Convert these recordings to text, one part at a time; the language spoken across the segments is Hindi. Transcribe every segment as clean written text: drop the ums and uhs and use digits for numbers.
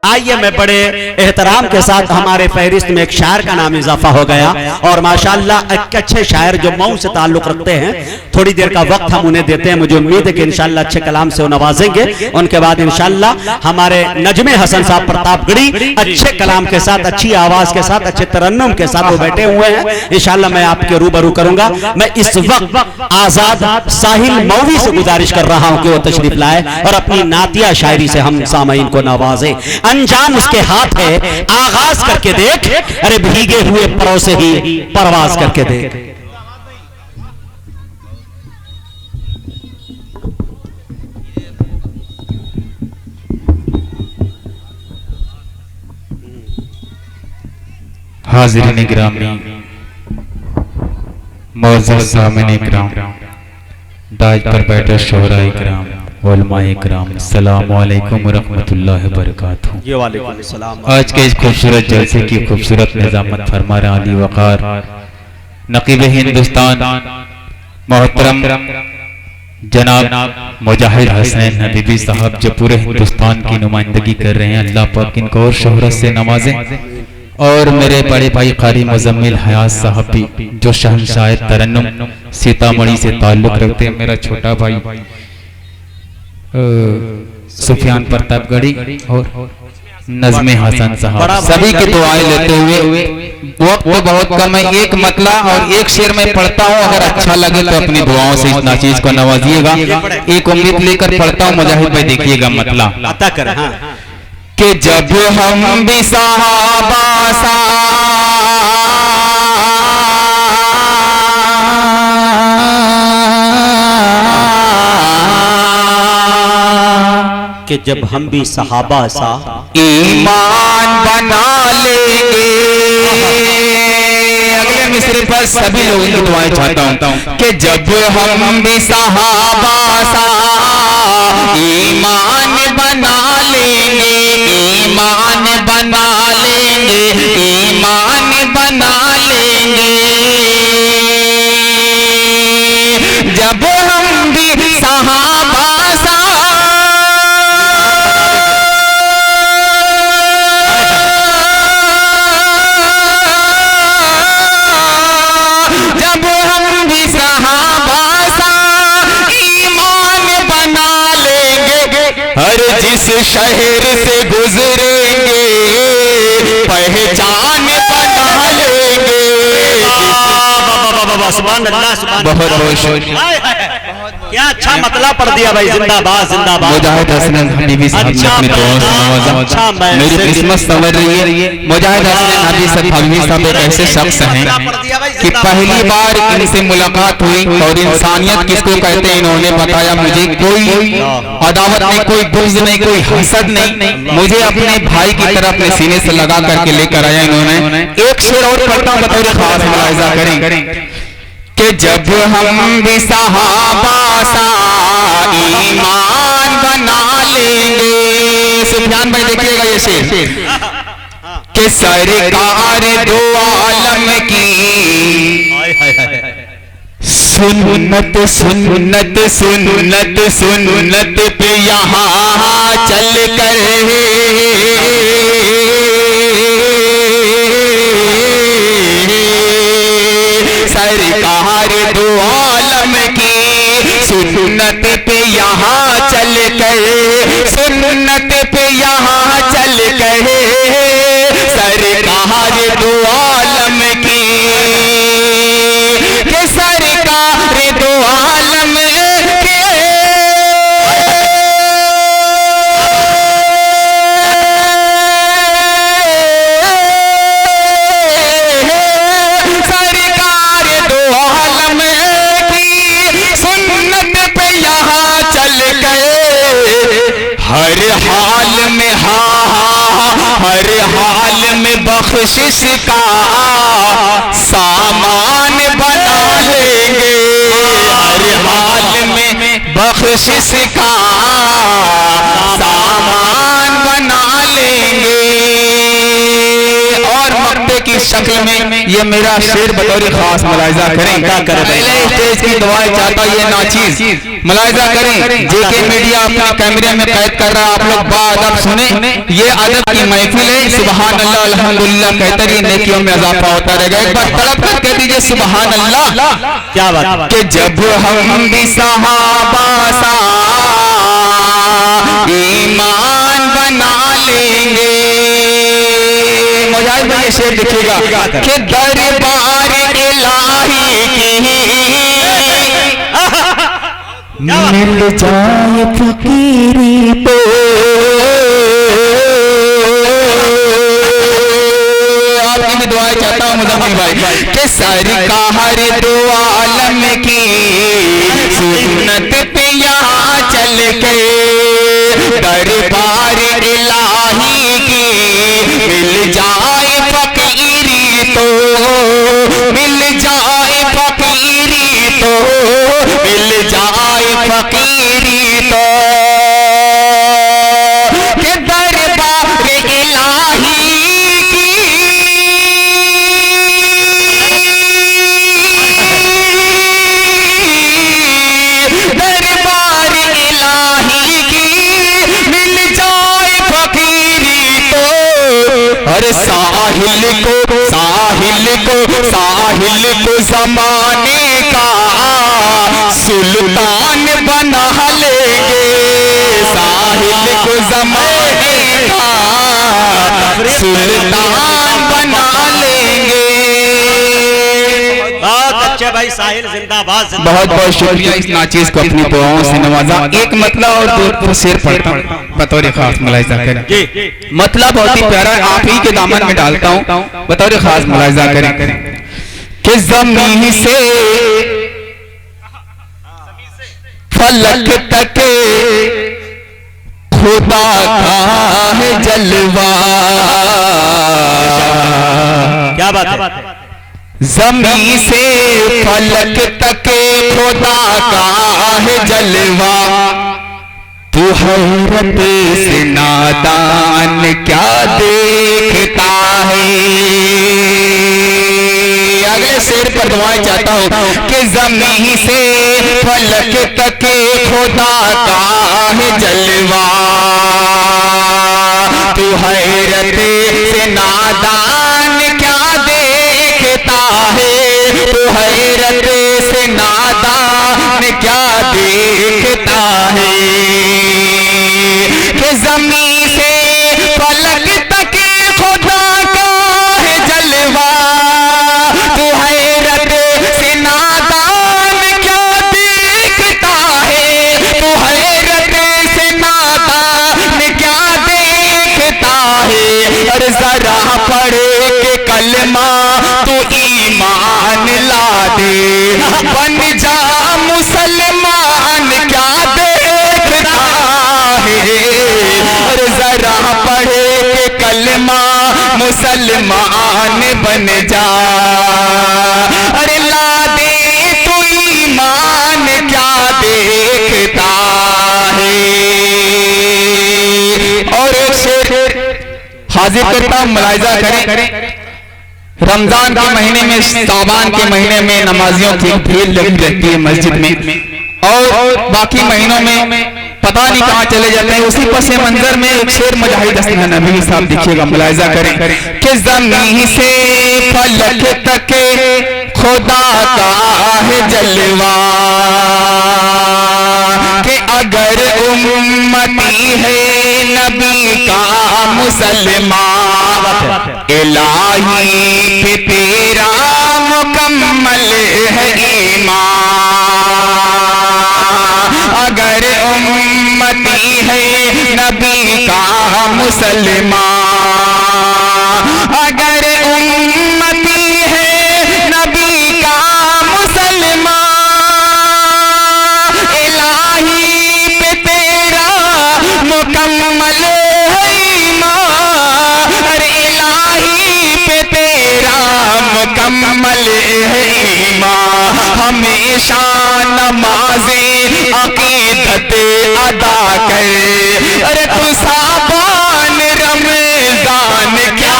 आइए मैं बड़े एहतराम के साथ हमारे फहरिस्त में एक शायर का नाम इजाफा हो गया और माशाअल्लाह एक अच्छे शायर जो मऊ से ताल्लुक रखते हैं, थोड़ी देर का वक्त हम उन्हें देते हैं। मुझे उम्मीद है कि इंशाअल्लाह अच्छे कलाम से नवाजेंगे। उनके बाद इंशाअल्लाह हमारे नजमे हसन साहब प्रतापगढ़ी अच्छे कलाम के साथ, अच्छी आवाज के साथ, अच्छे तरन्नुम के साथ वो बैठे हुए हैं। इंशाअल्लाह मैं आपके रूबरू करूंगा। मैं इस वक्त आजाद साहिल मौवी से गुजारिश कर रहा हूं कि वो तशरीफ लाए और अपनी नातिया शायरी से हम सामईन को नवाजे। अंजाम उसके हाथ है, आगाज करके देख, अरे भीगे हुए परों से ही परवाज करके देख। हाज़िरीन गिरामी, मौजूद सामने इकराम, दाज पर बैठे शोहराए इकराम, उलमाए इकराम, अस्सलामु अलैकुम रहमतुल्लाहि व बरकातुहू। आज के इस खूबसूरत जलसे की खूबसूरत निज़ामत फरमा रहे अली वक़ार नक़ीब हिंदुस्तान मोहतरम जनाब मुजाहिद हसनैन हबीबी साहब, जो पूरे हिंदुस्तान की नुमाइंदगी कर रहे हैं। अल्लाह पाक इनको और शोहरत से नवाजें। और मेरे बड़े भाई कारी मुजम्मिल हयात साहब भी, जो शहंशाह तरन्नुम सीतामढ़ी से ताल्लुक रखते हैं। मेरा छोटा भाई सुफियान प्रतापगढ़ी और नज़्मे हसन साहब, सभी की दुआएं लेते हुए वक्त तो बहुत कम है, एक मतला और एक शेर में पढ़ता हूँ। अगर अच्छा लगे तो अपनी दुआओं से इस नाचीज को नवाजिएगा। एक उम्मीद लेकर पढ़ता हूँ, मुजाहिद भाई देखिएगा मतला अता कर। हाँ। कि जब हम भी सहाबा सा कि जब हम भी सहाबा सा ईमान बना लेंगे। अगले मिसरे पर सभी लोगों की दुआएं चाहता हूं कि जब हम भी सहाबा सा ईमान बना लेंगे, ईमान बना लेंगे, ईमान बना लेंगे। जब हम भी सहाबा सा जिस शहर से गुजरेंगे पहचान बना लेंगे। बहुत बहुत शुक्रिया, क्या अच्छा मतलब पढ़ दिया भाई। जिंदाबाद जिंदाबाद। मुजाहिद हसनैन हबीबी साहब ने अपनी दुआओं से नवाजा। मेरी किस्मत संवर रही है। मुजाहिद हसनैन हबीबी साहब एक ऐसे शख्स हैं कि पहली बार इनसे मुलाकात हुई और इंसानियत किसको कहते हैं इन्होंने बताया मुझे। कोई अदावत नहीं, कोई बुग़्ज़ नहीं, कोई हसद नहीं, मुझे अपने भाई की तरह अपने सीने से लगा करके लेकर आया इन्होंने। एक शेर और पढ़ता बतौर खास मुलाहिज़ा करें कि जब हम भी सहाबा सा ईमान बना लेंगे। सुफियान भाई देखिएगा ये शेर कि सरकार दो आलम की सुन्नत सुन्नत सुन्नत सुन्नत पे यहाँ चल कर सरकार दो आलम की सुन्नत पे यहाँ चल कर, सुन्नत पे यहाँ चल कर सरकार दो आलम की, के सरकार दो आलम के हर हाल में हर हाल में बख्शिश का सामान बना लेंगे। हर हाल में बख्शिश का सामान बना लेंगे। और मक्ते की शक्ल में ये मेरा शेर बतौर खास मुलाहिजा करें। पहले स्टेज की दुआएं चाहता ये नाचीज मुलाहिजा करें। जेके मीडिया अपने कैमरे में कैद कर रहा, आप लोग बाअदब सुने। ये अदब की महफिल है। सुबहान अल्लाह अल्हम्दुलिल्लाह कहते रहिए, नेकियों में इजाफा होता रहेगा। एक बार तड़प कर कह दीजिए सुबहान अल्लाह। क्या बात कि जब हम भी सहाबा सा ईमान बना लेंगे, मुजाहिद भाई ये शेर देखिएगा कि दरबार इलाही की मिल जाए फकीरी पे, आपकी भी दुआएं चाहता हूँ मुज़म्मिल भाई कि सरकार दो आलम की सुन्नत पे यहाँ चल के दरबार इलाही की मिल जाए फकीरी तो, मिल जाए फकीरी तो, मिल जाए फकीरी तो, कि दरबार इलाही की दरबार इलाही की मिल जाए फकीरी तो, और साहिल को ज़माने का सुल्तान बना लेंगे, साहिल को ज़माने का सुल्तान बना लेंगे। अच्छे भाई साहिल जिंदाबाद। बहुत बहुत शुक्रिया इस नाचीज को अपनी दुआओं से नवाजा। एक मतलब और दो शेर पढ़ता हूँ बतौर खास मुलाहिजा करें। मतलब बहुत ही प्यारा, आप ही के दामन में डालता हूँ, बतौर खास मुलाहिजा करें कि ज़मीन से फलक तक खुदा का है जलवा, क्या बात है। ज़मीन से फलक तक खुदा का है जलवा, तू हैरत से नादान क्या देखता है। अगले शेर पर दुआएं चाहता हूँ कि ज़मीन से फलक तक खुदा का है जलवा, तू हैरत से नादान क्या देखता है, तू हैरत से नादान क्या देखता है। कि ज़मीन से फलक तक खुदा का है जलवा, तू हैरत से नादान क्या देखता है, तू हैरत से नादान क्या देखता है। और जरा पढ़ के कलमा तू ईमान ला दे, बन जा मुसलमान क्या देखता है। और जरा पढ़ के कलमा मुसलमान बन जा, अरे ला दे तू ईमान क्या देखता है। और एक शेर हाजिर करता हूं, मुलाहिजा करें। रमजान के महीने में, शाबान के महीने में नमाजियों की भीड़ लगी रहती है मस्जिद में, और बाकी महीनों में पता नहीं कहां चले जाते हैं। उसी पसे मंजर में एक शेर मुजाहिद हसन नबी साहब देखिएगा, मुलाहिजा करें कि ज़मीन से फलक तक खुदा का है जलवा, कि अगर उम्मती है नबी का मुसलमान, इलाही पे तेरा मुकम्मल है ईमान। अगर उम्मती है नबी का मुसलमान, अगर उम्मती है नबी का मुसलमान, इलाही पे तेरा मुकम्मल है ईमान। अरे इलाही पे तेरा मुकम्मल है ईमान। हमेशा नमाज़े अक़ीदत अदा कर, अरे तू साबान रमजान क्या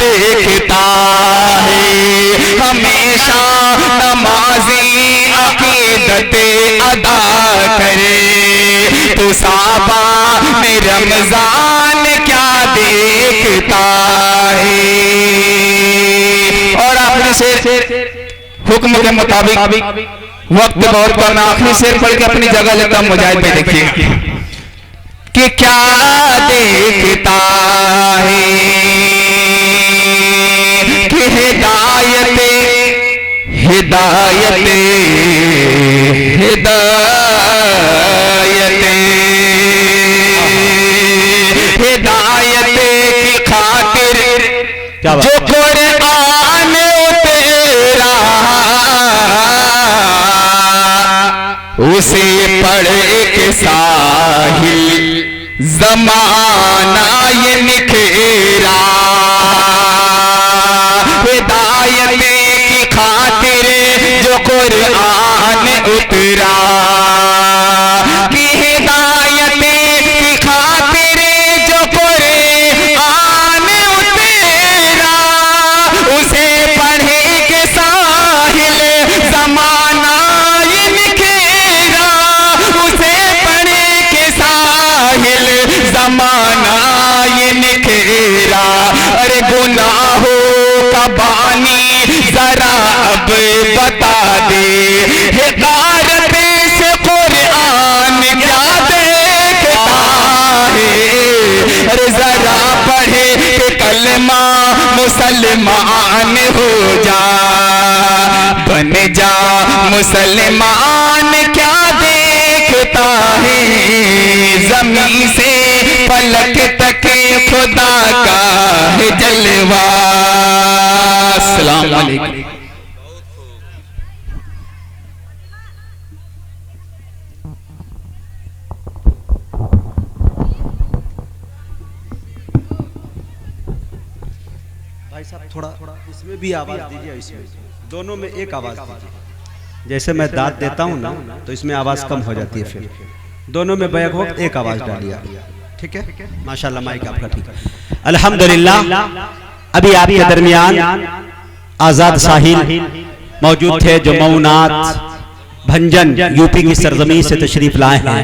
देखता साबा में रमजान क्या देखता है। और आखिरी शेर हुक्म के मुताबिक वक्त बहुत करना, आखिरी शेर पढ़ के अपनी जगह लेता मुजाहिद पे देखिए कि क्या देखता है कि हिदायत हिदायत हिदायत हिदायत की खातिर जो कुरान उतरा उसे पढ़ के साहिल जमाना ये निखेरा। हिदायत की खातिर जो कुरान उतरा कि हिदायत की खातिर जो कुरान उतरा उसे पढ़े के साहिल जमाना ये निखेरा। उसे पढ़े के साहिल जमाना ये निखेरा। अरे गुनाहों का बानी जरा अब बता दे हिदायत से कुरान क्या देखता है। अरे जरा पढ़े के कलमा मुसलमान हो जा, बन जा मुसलमान क्या देखता है। जमीन से पलक तक खुदा का है जलवा। अस्सलाम वालेकुम। भाई साहब थोड़ा इसमें भी आवाज दीजिए, इसमें दोनों में एक आवाज दीजिए। जैसे मैं दाद देता हूँ ना तो इसमें आवाज कम हो जाती है, फिर दोनों में बैक वक्त एक आवाज डालिए, ठीक है। माशाल्लाह माइक आपका ठीक है। अल्हम्दुलिल्लाह अभी आपके दरमियान आजाद साहिल मौजूद थे जो मऊनात भंजन यूपी की सरजमीन से तशरीफ लाए हैं।